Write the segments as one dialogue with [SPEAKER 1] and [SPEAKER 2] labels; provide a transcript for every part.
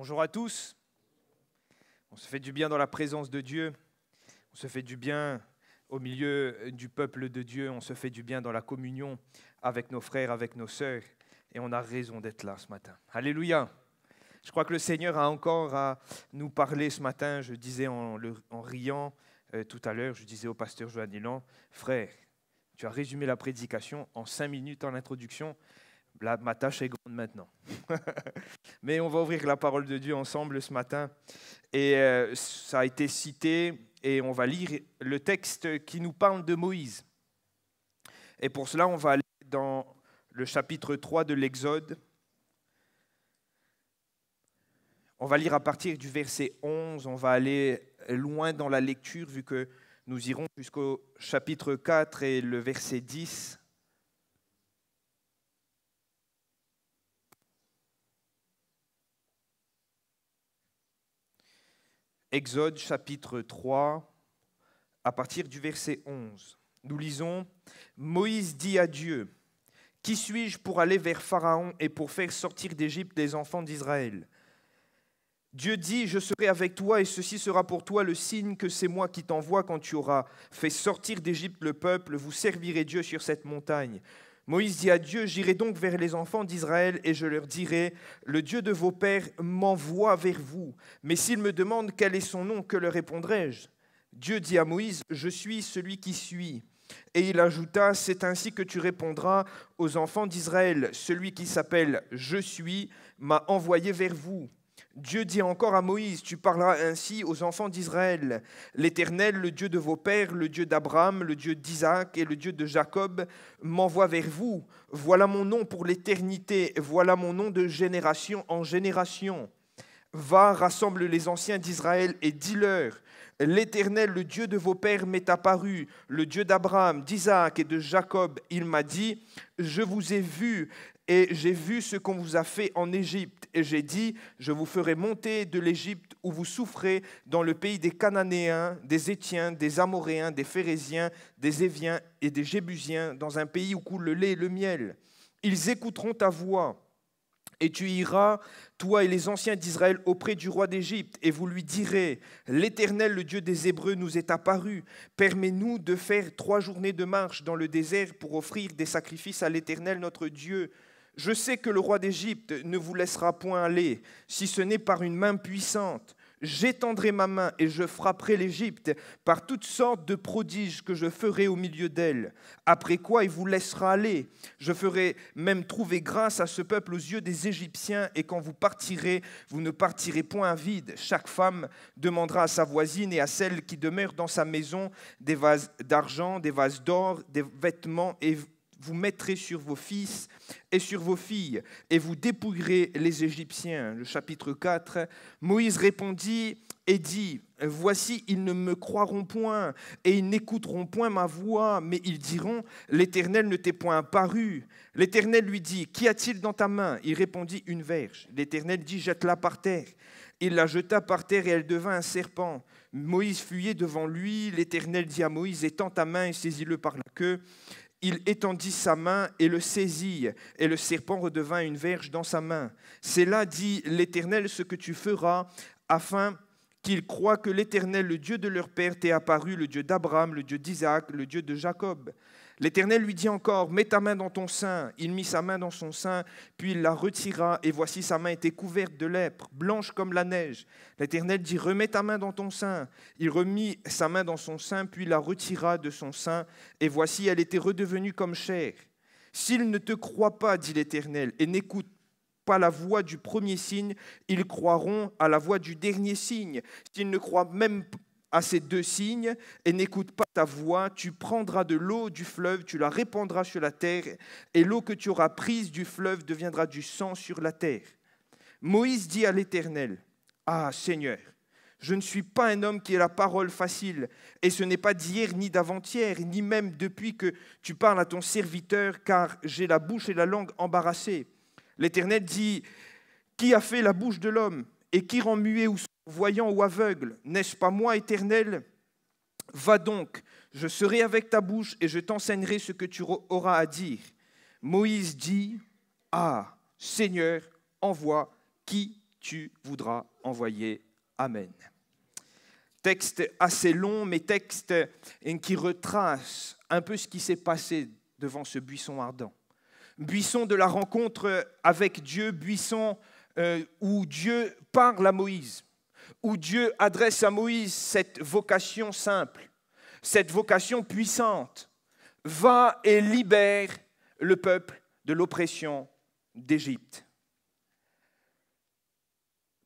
[SPEAKER 1] Bonjour à tous. On se fait du bien dans la présence de Dieu. On se fait du bien au milieu du peuple de Dieu. On se fait du bien dans la communion avec nos frères, avec nos sœurs. Et on a raison d'être là ce matin. Alléluia. Je crois que le Seigneur a encore à nous parler ce matin. Je disais en riant tout à l'heure, je disais au pasteur Johan Nilan, frère, tu as résumé la prédication en 5 minutes en introduction. Là, ma tâche est grande maintenant. Mais on va ouvrir la parole de Dieu ensemble ce matin. Et ça a été cité et on va lire le texte qui nous parle de Moïse. Et pour cela, on va aller dans le chapitre 3 de l'Exode. On va lire à partir du verset 11. On va aller loin dans la lecture vu que nous irons jusqu'au chapitre 4 et le verset 10. Exode chapitre 3, à partir du verset 11. Nous lisons « Moïse dit à Dieu, « Qui suis-je pour aller vers Pharaon et pour faire sortir d'Égypte les enfants d'Israël ?» Dieu dit « Je serai avec toi et ceci sera pour toi le signe que c'est moi qui t'envoie quand tu auras fait sortir d'Égypte le peuple, vous servirez Dieu sur cette montagne. » Moïse dit à Dieu, « J'irai donc vers les enfants d'Israël et je leur dirai, le Dieu de vos pères m'envoie vers vous. Mais s'ils me demandent quel est son nom, que leur répondrai-je » Dieu dit à Moïse, « Je suis celui qui suis. » Et il ajouta, « C'est ainsi que tu répondras aux enfants d'Israël. Celui qui s'appelle « Je suis » m'a envoyé vers vous. » Dieu dit encore à Moïse, « Tu parleras ainsi aux enfants d'Israël. L'Éternel, le Dieu de vos pères, le Dieu d'Abraham, le Dieu d'Isaac et le Dieu de Jacob m'envoie vers vous. Voilà mon nom pour l'éternité, voilà mon nom de génération en génération. Va, rassemble les anciens d'Israël et dis-leur, l'Éternel, le Dieu de vos pères, m'est apparu, le Dieu d'Abraham, d'Isaac et de Jacob. Il m'a dit, je vous ai vu et j'ai vu ce qu'on vous a fait en Égypte. Et j'ai dit, je vous ferai monter de l'Égypte où vous souffrez dans le pays des Cananéens, des Héthiens, des Amoréens, des Phéréziens, des Éviens et des Jébusiens, dans un pays où coule le lait et le miel. Ils écouteront ta voix. Et tu iras, toi et les anciens d'Israël, auprès du roi d'Égypte, et vous lui direz, l'Éternel, le Dieu des Hébreux, nous est apparu. Permets-nous de faire 3 journées de marche dans le désert pour offrir des sacrifices à l'Éternel, notre Dieu. Je sais que le roi d'Égypte ne vous laissera point aller, si ce n'est par une main puissante. J'étendrai ma main et je frapperai l'Égypte par toutes sortes de prodiges que je ferai au milieu d'elle. Après quoi il vous laissera aller. Je ferai même trouver grâce à ce peuple aux yeux des Égyptiens et quand vous partirez, vous ne partirez point à vide. Chaque femme demandera à sa voisine et à celle qui demeure dans sa maison des vases d'argent, des vases d'or, des vêtements et vous mettrez sur vos fils et sur vos filles, et vous dépouillerez les Égyptiens. Le chapitre 4, Moïse répondit et dit, « Voici, ils ne me croiront point, et ils n'écouteront point ma voix, mais ils diront, l'Éternel ne t'est point apparu. » L'Éternel lui dit, « Qu'y a-t-il dans ta main ?» Il répondit, « Une verge. » L'Éternel dit, « Jette-la par terre. » Il la jeta par terre et elle devint un serpent. Moïse fuyait devant lui. L'Éternel dit à Moïse, « Étends ta main et saisis-le par la queue. » Il étendit sa main et le saisit, et le serpent redevint une verge dans sa main. C'est là, dit l'Éternel, ce que tu feras, afin qu'ils croient que l'Éternel, le Dieu de leur père, t'est apparu, le Dieu d'Abraham, le Dieu d'Isaac, le Dieu de Jacob. L'Éternel lui dit encore, mets ta main dans ton sein. Il mit sa main dans son sein, puis il la retira, et voici sa main était couverte de lèpre, blanche comme la neige. L'Éternel dit, remets ta main dans ton sein. Il remit sa main dans son sein, puis la retira de son sein, et voici elle était redevenue comme chair. S'ils ne te croient pas, dit l'Éternel, et n'écoutent pas la voix du premier signe, ils croiront à la voix du dernier signe. S'ils ne croient même pas à ces 2 signes et n'écoute pas ta voix, tu prendras de l'eau du fleuve, tu la répandras sur la terre, et l'eau que tu auras prise du fleuve deviendra du sang sur la terre. Moïse dit à l'Éternel, « Ah, Seigneur, je ne suis pas un homme qui ait la parole facile, et ce n'est pas d'hier ni d'avant-hier, ni même depuis que tu parles à ton serviteur, car j'ai la bouche et la langue embarrassées. » L'Éternel dit, « Qui a fait la bouche de l'homme, et qui rend muet ou voyant ou aveugle, n'est-ce pas moi, Éternel ? Va donc, je serai avec ta bouche et je t'enseignerai ce que tu auras à dire. » Moïse dit, « Ah, Seigneur, envoie qui tu voudras envoyer. Amen. Texte assez long, mais texte qui retrace un peu ce qui s'est passé devant ce buisson ardent. Buisson de la rencontre avec Dieu, buisson où Dieu parle à Moïse, où Dieu adresse à Moïse cette vocation simple, cette vocation puissante. Va et libère le peuple de l'oppression d'Égypte.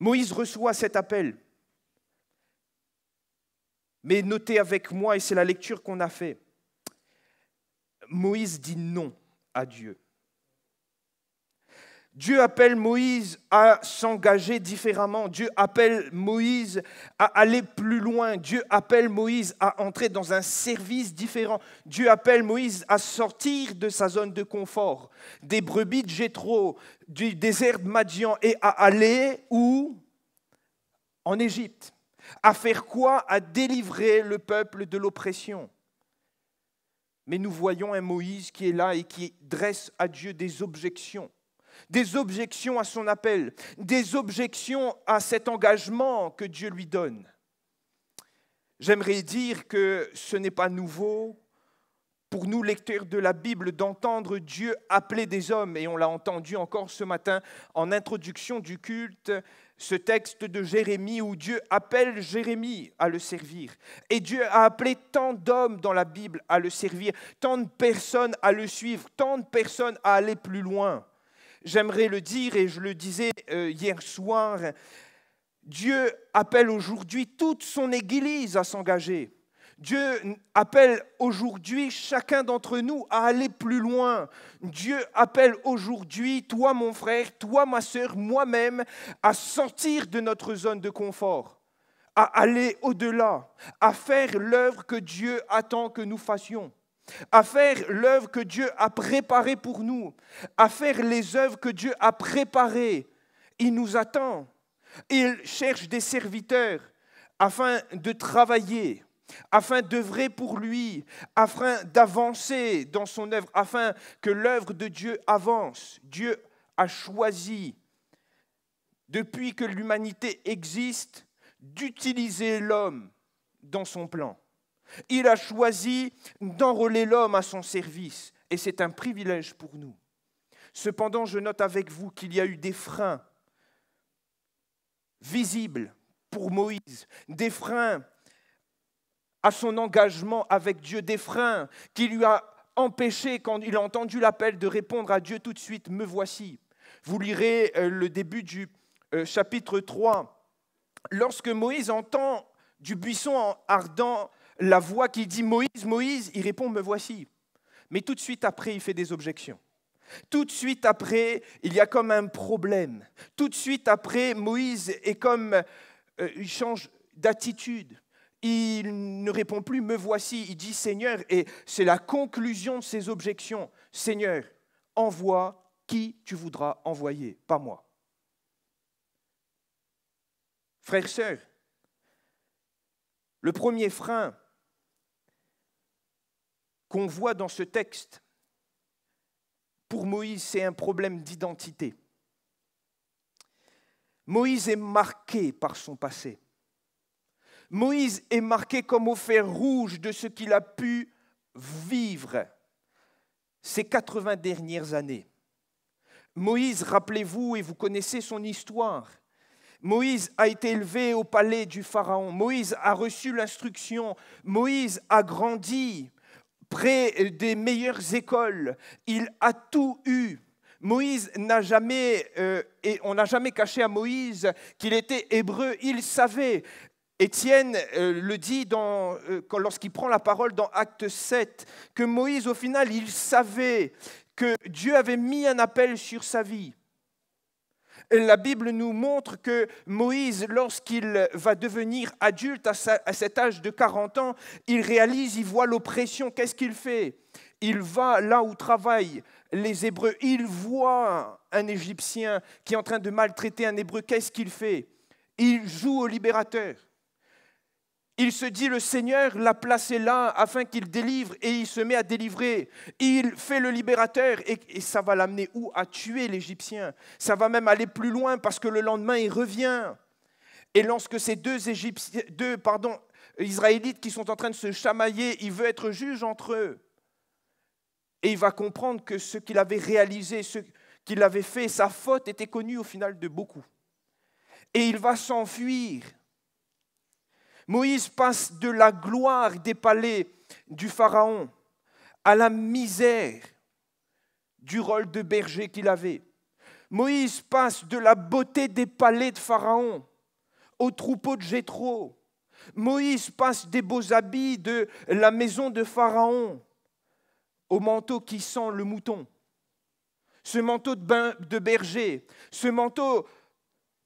[SPEAKER 1] Moïse reçoit cet appel. Mais notez avec moi, et c'est la lecture qu'on a fait, Moïse dit non à Dieu. Dieu appelle Moïse à s'engager différemment. Dieu appelle Moïse à aller plus loin. Dieu appelle Moïse à entrer dans un service différent. Dieu appelle Moïse à sortir de sa zone de confort, des brebis de Jéthro, du désert de Madian, et à aller où ? En Égypte. À faire quoi ? À délivrer le peuple de l'oppression. Mais nous voyons un Moïse qui est là et qui dresse à Dieu des objections à son appel, des objections à cet engagement que Dieu lui donne. J'aimerais dire que ce n'est pas nouveau pour nous, lecteurs de la Bible, d'entendre Dieu appeler des hommes, et on l'a entendu encore ce matin en introduction du culte, ce texte de Jérémie où Dieu appelle Jérémie à le servir. Et Dieu a appelé tant d'hommes dans la Bible à le servir, tant de personnes à le suivre, tant de personnes à aller plus loin. J'aimerais le dire, et je le disais hier soir, Dieu appelle aujourd'hui toute son Église à s'engager. Dieu appelle aujourd'hui chacun d'entre nous à aller plus loin. Dieu appelle aujourd'hui, toi mon frère, toi ma sœur, moi-même, à sortir de notre zone de confort, à aller au-delà, à faire l'œuvre que Dieu attend que nous fassions, à faire l'œuvre que Dieu a préparée pour nous, à faire les œuvres que Dieu a préparées. Il nous attend. Il cherche des serviteurs afin de travailler, afin d'œuvrer pour lui, afin d'avancer dans son œuvre, afin que l'œuvre de Dieu avance. Dieu a choisi, depuis que l'humanité existe, d'utiliser l'homme dans son plan. Il a choisi d'enrôler l'homme à son service, et c'est un privilège pour nous. Cependant, je note avec vous qu'il y a eu des freins visibles pour Moïse, des freins à son engagement avec Dieu, des freins qui lui a empêché, quand il a entendu l'appel, de répondre à Dieu tout de suite, « Me voici ». Vous lirez le début du chapitre 3. Lorsque Moïse entend du buisson ardent la voix qui dit « Moïse, Moïse », il répond « Me voici ». Mais tout de suite après, il fait des objections. Tout de suite après, il y a comme un problème. Tout de suite après, Moïse est comme, il change d'attitude. Il ne répond plus « Me voici », il dit « Seigneur », et c'est la conclusion de ses objections. « Seigneur, envoie qui tu voudras envoyer, pas moi. » Frères, sœurs, le premier frein qu'on voit dans ce texte, pour Moïse, c'est un problème d'identité. Moïse est marqué par son passé. Moïse est marqué comme au fer rouge de ce qu'il a pu vivre ces 80 dernières années. Moïse, rappelez-vous, et vous connaissez son histoire, Moïse a été élevé au palais du Pharaon. Moïse a reçu l'instruction. Moïse a grandi près des meilleures écoles. Il a tout eu. Moïse n'a jamais, et on n'a jamais caché à Moïse qu'il était hébreu. Il savait. Étienne le dit lorsqu'il prend la parole dans Acte 7, que Moïse, au final, il savait que Dieu avait mis un appel sur sa vie. La Bible nous montre que Moïse, lorsqu'il va devenir adulte à cet âge de 40 ans, il réalise, il voit l'oppression. Qu'est-ce qu'il fait ? Il va là où travaillent les Hébreux. Il voit un Égyptien qui est en train de maltraiter un Hébreu. Qu'est-ce qu'il fait ? Il joue au libérateur. Il se dit, le Seigneur l'a placé là afin qu'il délivre, et il se met à délivrer. Il fait le libérateur, et ça va l'amener où? À tuer l'Égyptien. Ça va même aller plus loin parce que le lendemain, il revient. Et lorsque ces deux Israélites qui sont en train de se chamailler, il veut être juge entre eux. Et il va comprendre que ce qu'il avait réalisé, ce qu'il avait fait, sa faute était connue au final de beaucoup. Et il va s'enfuir. Moïse passe de la gloire des palais du Pharaon à la misère du rôle de berger qu'il avait. Moïse passe de la beauté des palais de Pharaon au troupeau de Jéthro. Moïse passe des beaux habits de la maison de Pharaon au manteau qui sent le mouton. Ce manteau de berger, ce manteau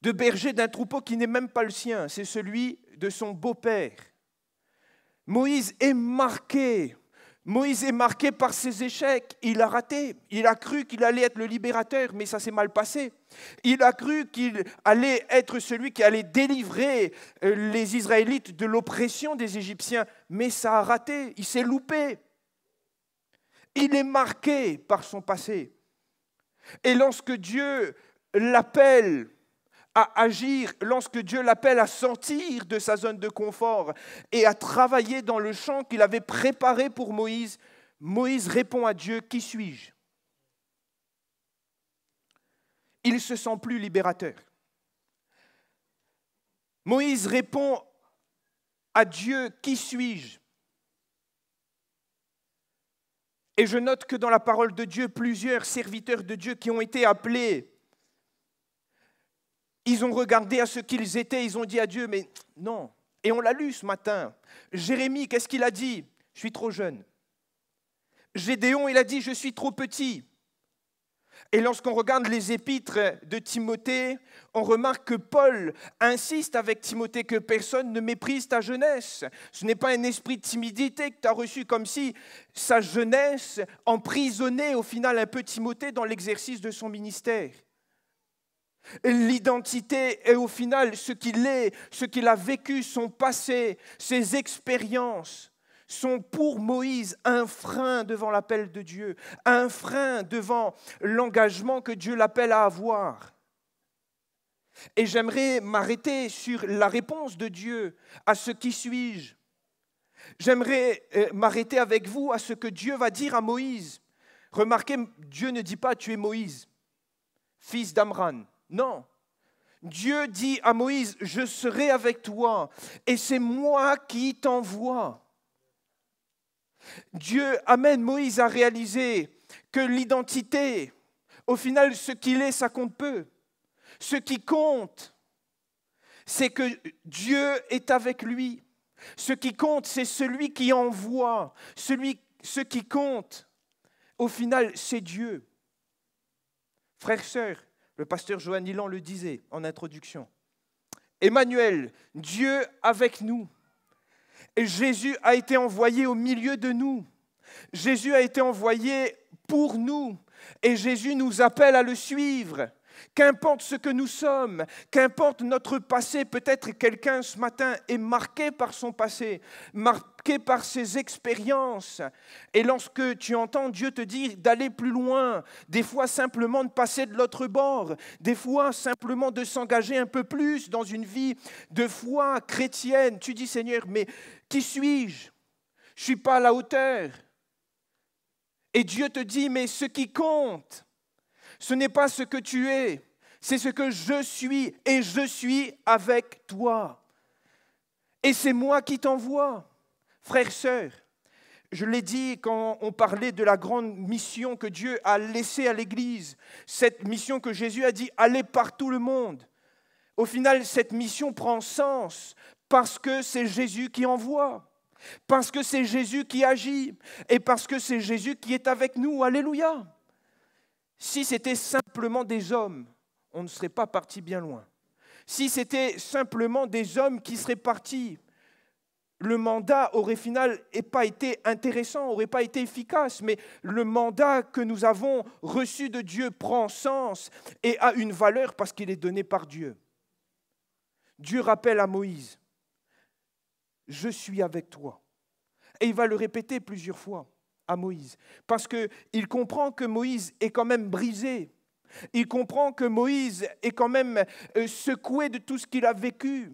[SPEAKER 1] de berger d'un troupeau qui n'est même pas le sien, c'est celui de son beau-père. Moïse est marqué par ses échecs. Il a raté. Il a cru qu'il allait être le libérateur, mais ça s'est mal passé. Il a cru qu'il allait être celui qui allait délivrer les Israélites de l'oppression des Égyptiens, mais ça a raté. Il s'est loupé. Il est marqué par son passé. Et lorsque Dieu l'appelle à agir, lorsque Dieu l'appelle à sortir de sa zone de confort et à travailler dans le champ qu'il avait préparé pour Moïse, Moïse répond à Dieu, « Qui suis-je » Il ne se sent plus libérateur. Moïse répond à Dieu, « Qui suis-je » Et je note que dans la parole de Dieu, plusieurs serviteurs de Dieu qui ont été appelés, ils ont regardé à ce qu'ils étaient, ils ont dit à Dieu, mais non. Et on l'a lu ce matin. Jérémie, qu'est-ce qu'il a dit? Je suis trop jeune. Gédéon, il a dit, je suis trop petit. Et lorsqu'on regarde les épîtres de Timothée, on remarque que Paul insiste avec Timothée que personne ne méprise ta jeunesse. Ce n'est pas un esprit de timidité que tu as reçu comme si sa jeunesse emprisonnait au final un peu Timothée dans l'exercice de son ministère. L'identité est au final ce qu'il est, ce qu'il a vécu, son passé, ses expériences sont pour Moïse un frein devant l'appel de Dieu, un frein devant l'engagement que Dieu l'appelle à avoir. Et j'aimerais m'arrêter sur la réponse de Dieu à ce qui suis-je. J'aimerais m'arrêter avec vous à ce que Dieu va dire à Moïse. Remarquez, Dieu ne dit pas « tu es Moïse, fils d'Amran ». Non, Dieu dit à Moïse, je serai avec toi et c'est moi qui t'envoie. Dieu amène Moïse à réaliser que l'identité, au final, ce qu'il est, ça compte peu. Ce qui compte, c'est que Dieu est avec lui. Ce qui compte, c'est celui qui envoie. Ce qui compte, au final, c'est Dieu. Frères, sœurs, le pasteur Johan Ilan le disait en introduction. Emmanuel, Dieu avec nous. Et Jésus a été envoyé au milieu de nous. Jésus a été envoyé pour nous. Et Jésus nous appelle à le suivre. Qu'importe ce que nous sommes, qu'importe notre passé, peut-être quelqu'un ce matin est marqué par son passé, marqué par ses expériences. Et lorsque tu entends Dieu te dire d'aller plus loin, des fois simplement de passer de l'autre bord, des fois simplement de s'engager un peu plus dans une vie de foi chrétienne, tu dis Seigneur, mais qui suis-je? Je ne suis pas à la hauteur. Et Dieu te dit, mais ce qui compte, ce n'est pas ce que tu es, c'est ce que je suis et je suis avec toi. Et c'est moi qui t'envoie. Frères, sœurs, je l'ai dit quand on parlait de la grande mission que Dieu a laissée à l'Église, cette mission que Jésus a dit, allez par tout le monde. Au final, cette mission prend sens parce que c'est Jésus qui envoie, parce que c'est Jésus qui agit et parce que c'est Jésus qui est avec nous. Alléluia. Si c'était simplement des hommes, on ne serait pas parti bien loin. Si c'était simplement des hommes qui seraient partis, le mandat aurait finalement pas été intéressant, n'aurait pas été efficace. Mais le mandat que nous avons reçu de Dieu prend sens et a une valeur parce qu'il est donné par Dieu. Dieu rappelle à Moïse, je suis avec toi. Et il va le répéter plusieurs fois à Moïse, parce qu'il comprend que Moïse est quand même brisé. Il comprend que Moïse est quand même secoué de tout ce qu'il a vécu.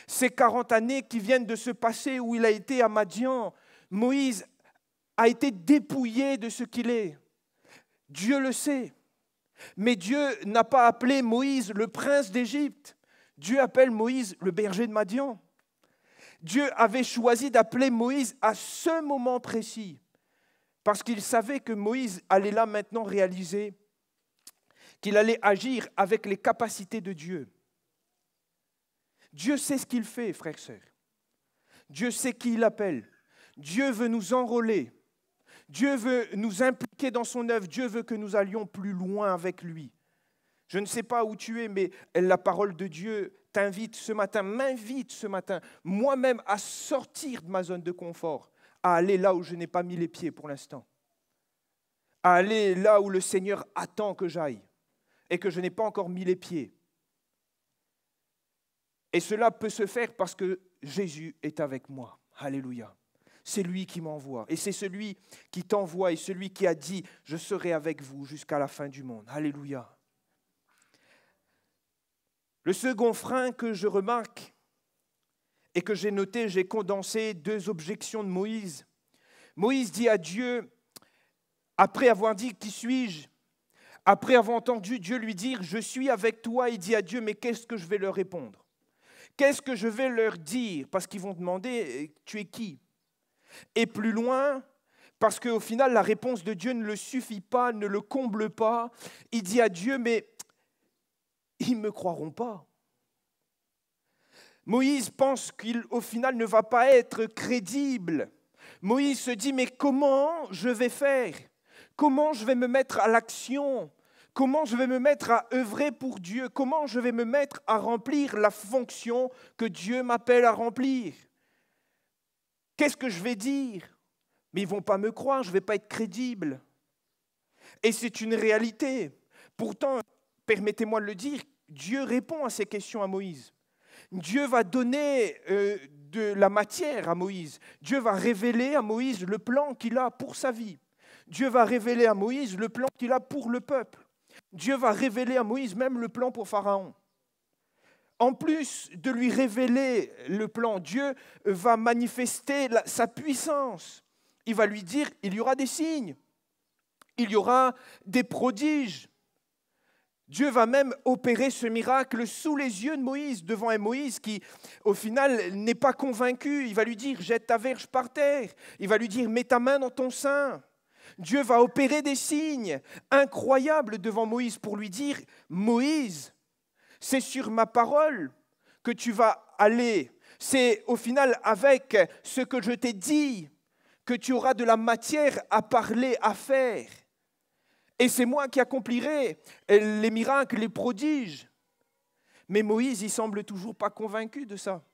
[SPEAKER 1] Ces 40 années qui viennent de se passer où il a été à Madian, Moïse a été dépouillé de ce qu'il est. Dieu le sait. Mais Dieu n'a pas appelé Moïse le prince d'Égypte. Dieu appelle Moïse le berger de Madian. Dieu avait choisi d'appeler Moïse à ce moment précis, parce qu'il savait que Moïse allait là maintenant réaliser qu'il allait agir avec les capacités de Dieu. Dieu sait ce qu'il fait, frères et sœurs. Dieu sait qui il appelle. Dieu veut nous enrôler. Dieu veut nous impliquer dans son œuvre. Dieu veut que nous allions plus loin avec lui. Je ne sais pas où tu es, mais la parole de Dieu t'invite ce matin, m'invite ce matin, moi-même, à sortir de ma zone de confort, à aller là où je n'ai pas mis les pieds pour l'instant, à aller là où le Seigneur attend que j'aille et que je n'ai pas encore mis les pieds. Et cela peut se faire parce que Jésus est avec moi. Alléluia. C'est lui qui m'envoie. Et c'est celui qui t'envoie et celui qui a dit « Je serai avec vous jusqu'à la fin du monde ». Alléluia. Le second frein que je remarque et que j'ai noté, j'ai condensé 2 objections de Moïse. Moïse dit à Dieu, après avoir dit « Qui suis-je » après avoir entendu Dieu lui dire « Je suis avec toi », il dit à Dieu « Mais qu'est-ce que je vais leur répondre ? Qu'est-ce que je vais leur dire ?» Parce qu'ils vont demander « Tu es qui ?» Et plus loin, parce qu'au final, la réponse de Dieu ne le suffit pas, ne le comble pas. Il dit à Dieu, mais ils ne me croiront pas. Moïse pense qu'au final ne va pas être crédible. Moïse se dit, mais comment je vais faire ? Comment je vais me mettre à l'action ? Comment je vais me mettre à œuvrer pour Dieu ? Comment je vais me mettre à remplir la fonction que Dieu m'appelle à remplir ? Qu'est-ce que je vais dire ? Mais ils ne vont pas me croire, je ne vais pas être crédible. Et c'est une réalité. Pourtant, permettez-moi de le dire, Dieu répond à ces questions à Moïse. Dieu va donner de la matière à Moïse. Dieu va révéler à Moïse le plan qu'il a pour sa vie. Dieu va révéler à Moïse le plan qu'il a pour le peuple. Dieu va révéler à Moïse même le plan pour Pharaon. En plus de lui révéler le plan, Dieu va manifester sa puissance. Il va lui dire, il y aura des signes, il y aura des prodiges. Dieu va même opérer ce miracle sous les yeux de Moïse, devant un Moïse qui, au final, n'est pas convaincu. Il va lui dire, jette ta verge par terre. Il va lui dire, mets ta main dans ton sein. Dieu va opérer des signes incroyables devant Moïse pour lui dire, Moïse, c'est sur ma parole que tu vas aller. C'est au final avec ce que je t'ai dit que tu auras de la matière à parler, à faire. Et c'est moi qui accomplirai les miracles, les prodiges. Mais Moïse, il semble toujours pas convaincu de ça.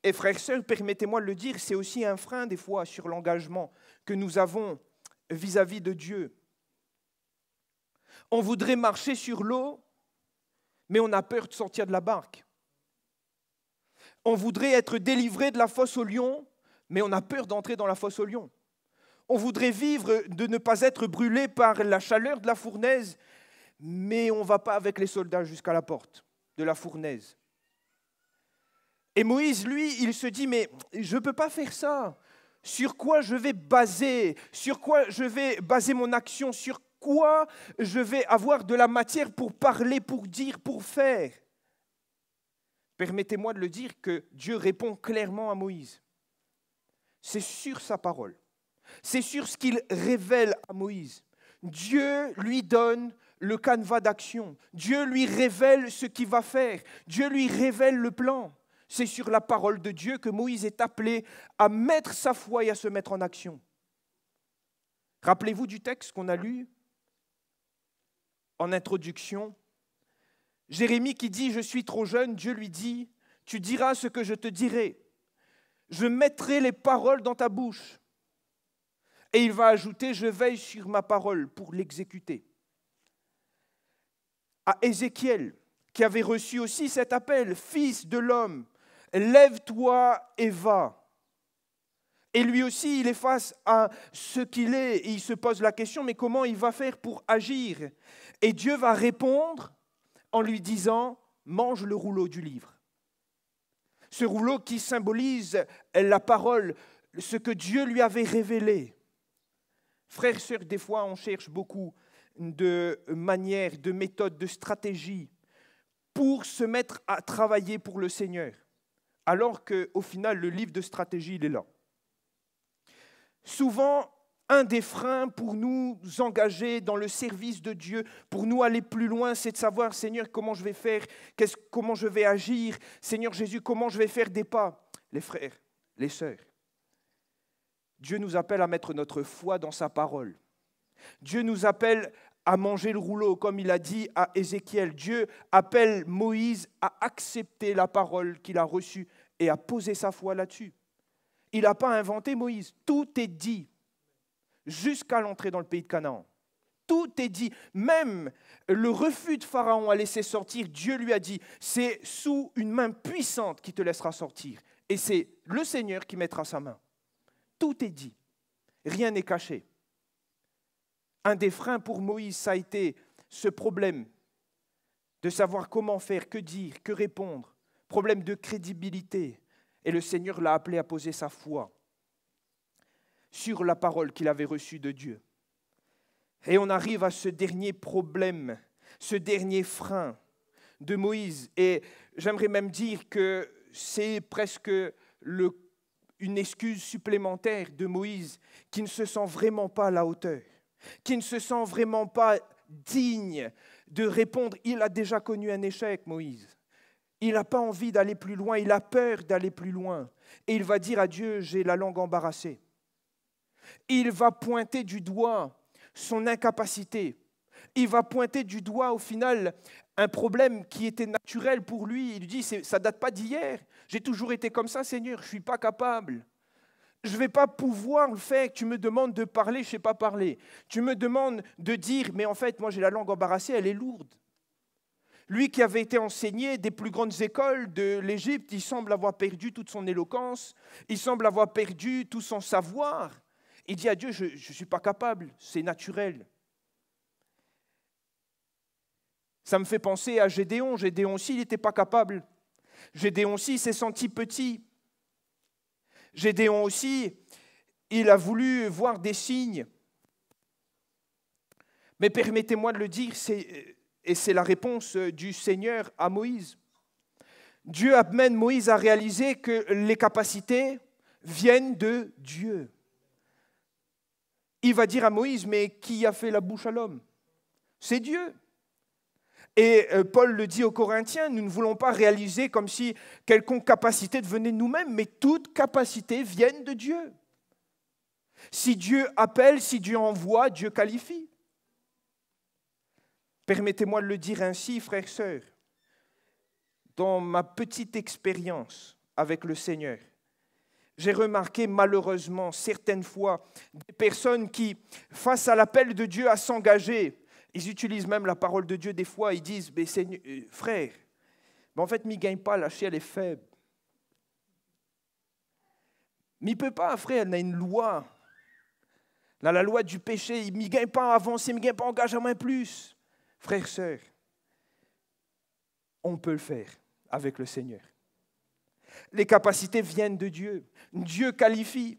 [SPEAKER 1] Et frères et sœurs, permettez-moi de le dire, c'est aussi un frein des fois sur l'engagement que nous avons vis-à-vis de Dieu. On voudrait marcher sur l'eau, mais on a peur de sortir de la barque. On voudrait être délivré de la fosse aux lions, mais on a peur d'entrer dans la fosse aux lions. On voudrait vivre de ne pas être brûlé par la chaleur de la fournaise, mais on ne va pas avec les soldats jusqu'à la porte de la fournaise. Et Moïse, lui, il se dit, mais je ne peux pas faire ça. Sur quoi je vais baser ? Sur quoi je vais baser mon action ? Sur quoi je vais avoir de la matière pour parler, pour dire, pour faire ? Permettez-moi de le dire que Dieu répond clairement à Moïse. C'est sur sa parole. C'est sur ce qu'il révèle à Moïse. Dieu lui donne le canevas d'action. Dieu lui révèle ce qu'il va faire. Dieu lui révèle le plan. C'est sur la parole de Dieu que Moïse est appelé à mettre sa foi et à se mettre en action. Rappelez-vous du texte qu'on a lu en introduction. Jérémie qui dit « Je suis trop jeune », Dieu lui dit « Tu diras ce que je te dirai. Je mettrai les paroles dans ta bouche. » Et il va ajouter « Je veille sur ma parole pour l'exécuter. » À Ézéchiel, qui avait reçu aussi cet appel, « Fils de l'homme, lève-toi et va. Et lui aussi, il est face à ce qu'il est et il se pose la question, mais comment il va faire pour agir? Et Dieu va répondre en lui disant, mange le rouleau du livre. Ce rouleau qui symbolise la parole, ce que Dieu lui avait révélé. Frères et sœurs, des fois, on cherche beaucoup de manières, de méthodes, de stratégies pour se mettre à travailler pour le Seigneur, alors qu'au final, le livre de stratégie, il est là. Souvent, un des freins pour nous engager dans le service de Dieu, pour nous aller plus loin, c'est de savoir, Seigneur, comment je vais faire, comment je vais agir, Seigneur Jésus, comment je vais faire des pas. Les frères, les sœurs, Dieu nous appelle à mettre notre foi dans sa parole. Dieu nous appelle à manger le rouleau, comme il a dit à Ézéchiel. Dieu appelle Moïse à accepter la parole qu'il a reçue et à poser sa foi là-dessus. Il n'a pas inventé Moïse. Tout est dit jusqu'à l'entrée dans le pays de Canaan. Tout est dit. Même le refus de Pharaon à laisser sortir, Dieu lui a dit, c'est sous une main puissante qui te laissera sortir. Et c'est le Seigneur qui mettra sa main. Tout est dit. Rien n'est caché. Un des freins pour Moïse, ça a été ce problème de savoir comment faire, que dire, que répondre. Problème de crédibilité. Et le Seigneur l'a appelé à poser sa foi sur la parole qu'il avait reçue de Dieu. Et on arrive à ce dernier problème, ce dernier frein de Moïse. Et j'aimerais même dire que c'est presque une excuse supplémentaire de Moïse qui ne se sent vraiment pas à la hauteur, qui ne se sent vraiment pas digne de répondre. Il a déjà connu un échec, Moïse. Il n'a pas envie d'aller plus loin, il a peur d'aller plus loin. Et il va dire à Dieu, j'ai la langue embarrassée. Il va pointer du doigt son incapacité. Il va pointer du doigt, au final, un problème qui était naturel pour lui. Il dit, ça ne date pas d'hier. J'ai toujours été comme ça, Seigneur, je ne suis pas capable. Je ne vais pas pouvoir le faire. Tu me demandes de parler, je ne sais pas parler. Tu me demandes de dire, mais en fait, moi j'ai la langue embarrassée, elle est lourde. Lui qui avait été enseigné des plus grandes écoles de l'Égypte, il semble avoir perdu toute son éloquence, il semble avoir perdu tout son savoir. Il dit à Dieu, je ne suis pas capable, c'est naturel. Ça me fait penser à Gédéon. Gédéon aussi, il n'était pas capable. Gédéon aussi, il s'est senti petit. Gédéon aussi, il a voulu voir des signes. Mais permettez-moi de le dire, et c'est la réponse du Seigneur à Moïse. Dieu amène Moïse à réaliser que les capacités viennent de Dieu. Il va dire à Moïse, mais qui a fait la bouche à l'homme? C'est Dieu. Et Paul le dit aux Corinthiens, nous ne voulons pas réaliser comme si quelconque capacité devenait de nous-mêmes, mais toute capacité vient de Dieu. Si Dieu appelle, si Dieu envoie, Dieu qualifie. Permettez-moi de le dire ainsi, frères et sœurs, dans ma petite expérience avec le Seigneur, j'ai remarqué malheureusement certaines fois des personnes qui, face à l'appel de Dieu à s'engager, ils utilisent même la parole de Dieu des fois, ils disent, mais Seigneur, frère, mais en fait, il ne gagne pas, la chair est faible. Mais il ne peut pas, frère, il a une loi. Là, la loi du péché, il ne gagne pas à avancer, il ne gagne pas à engager à moins plus. Frères, sœurs, on peut le faire avec le Seigneur. Les capacités viennent de Dieu. Dieu qualifie.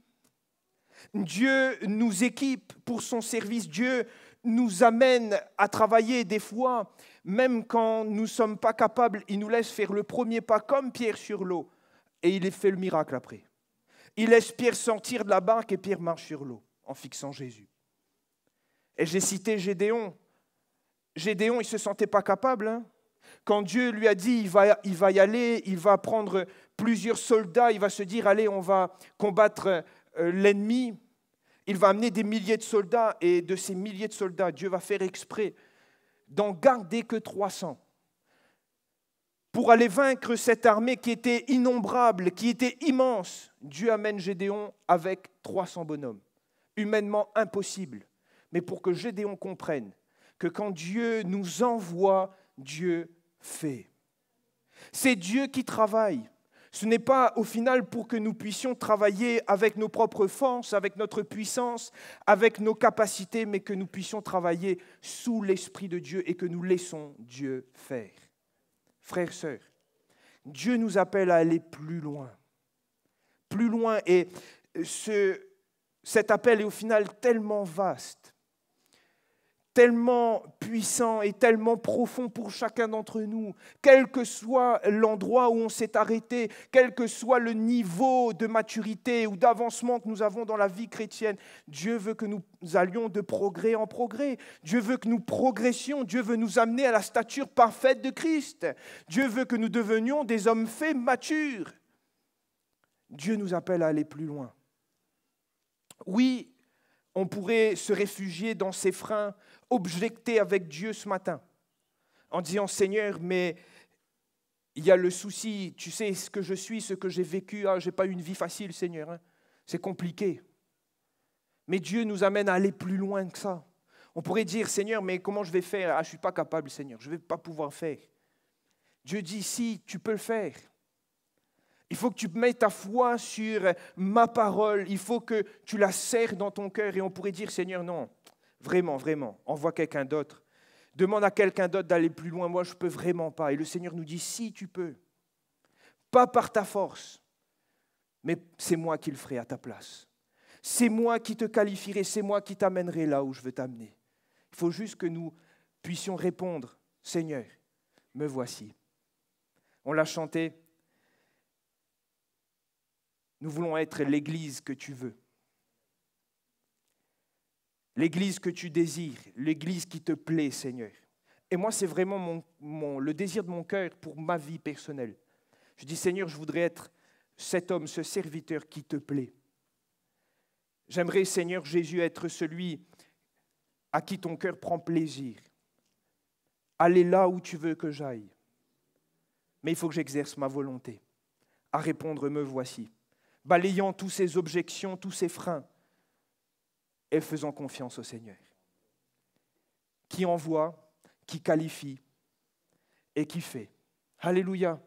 [SPEAKER 1] Dieu nous équipe pour son service. Dieu nous amène à travailler des fois, même quand nous ne sommes pas capables, il nous laisse faire le premier pas comme Pierre sur l'eau. Et il fait le miracle après. Il laisse Pierre sortir de la barque et Pierre marche sur l'eau en fixant Jésus. Et j'ai cité Gédéon. Gédéon, il ne se sentait pas capable. Hein. Quand Dieu lui a dit, il va y aller, il va prendre plusieurs soldats, il va se dire, allez, on va combattre l'ennemi. Il va amener des milliers de soldats et de ces milliers de soldats, Dieu va faire exprès d'en garder que 300 pour aller vaincre cette armée qui était innombrable, qui était immense. Dieu amène Gédéon avec 300 bonhommes, humainement impossible. Mais pour que Gédéon comprenne que quand Dieu nous envoie, Dieu fait. C'est Dieu qui travaille. Ce n'est pas au final pour que nous puissions travailler avec nos propres forces, avec notre puissance, avec nos capacités, mais que nous puissions travailler sous l'Esprit de Dieu et que nous laissons Dieu faire. Frères, sœurs, Dieu nous appelle à aller plus loin. Plus loin, et cet appel est au final tellement vaste, tellement puissant et tellement profond pour chacun d'entre nous, quel que soit l'endroit où on s'est arrêté, quel que soit le niveau de maturité ou d'avancement que nous avons dans la vie chrétienne. Dieu veut que nous allions de progrès en progrès. Dieu veut que nous progressions. Dieu veut nous amener à la stature parfaite de Christ. Dieu veut que nous devenions des hommes faits matures. Dieu nous appelle à aller plus loin. Oui, on pourrait se réfugier dans ses freins, objecter avec Dieu ce matin, en disant « Seigneur, mais il y a le souci, tu sais ce que je suis, ce que j'ai vécu, je n'ai pas eu une vie facile, Seigneur, c'est compliqué. » Mais Dieu nous amène à aller plus loin que ça. On pourrait dire « Seigneur, mais comment je vais faire ? Je ne suis pas capable, Seigneur, je ne vais pas pouvoir faire. » Dieu dit « Si, tu peux le faire. » Il faut que tu mettes ta foi sur ma parole. Il faut que tu la serres dans ton cœur. Et on pourrait dire, Seigneur, non, vraiment, vraiment, envoie quelqu'un d'autre. Demande à quelqu'un d'autre d'aller plus loin. Moi, je ne peux vraiment pas. Et le Seigneur nous dit, si tu peux. Pas par ta force, mais c'est moi qui le ferai à ta place. C'est moi qui te qualifierai. C'est moi qui t'amènerai là où je veux t'amener. Il faut juste que nous puissions répondre, Seigneur, me voici. On l'a chanté. Nous voulons être l'église que tu veux. L'église que tu désires, l'église qui te plaît, Seigneur. Et moi, c'est vraiment le désir de mon cœur pour ma vie personnelle. Je dis, Seigneur, je voudrais être cet homme, ce serviteur qui te plaît. J'aimerais, Seigneur Jésus, être celui à qui ton cœur prend plaisir. Aller là où tu veux que j'aille. Mais il faut que j'exerce ma volonté à répondre, me voici. Balayant toutes ces objections, tous ces freins, et faisant confiance au Seigneur, qui envoie, qui qualifie et qui fait. Alléluia.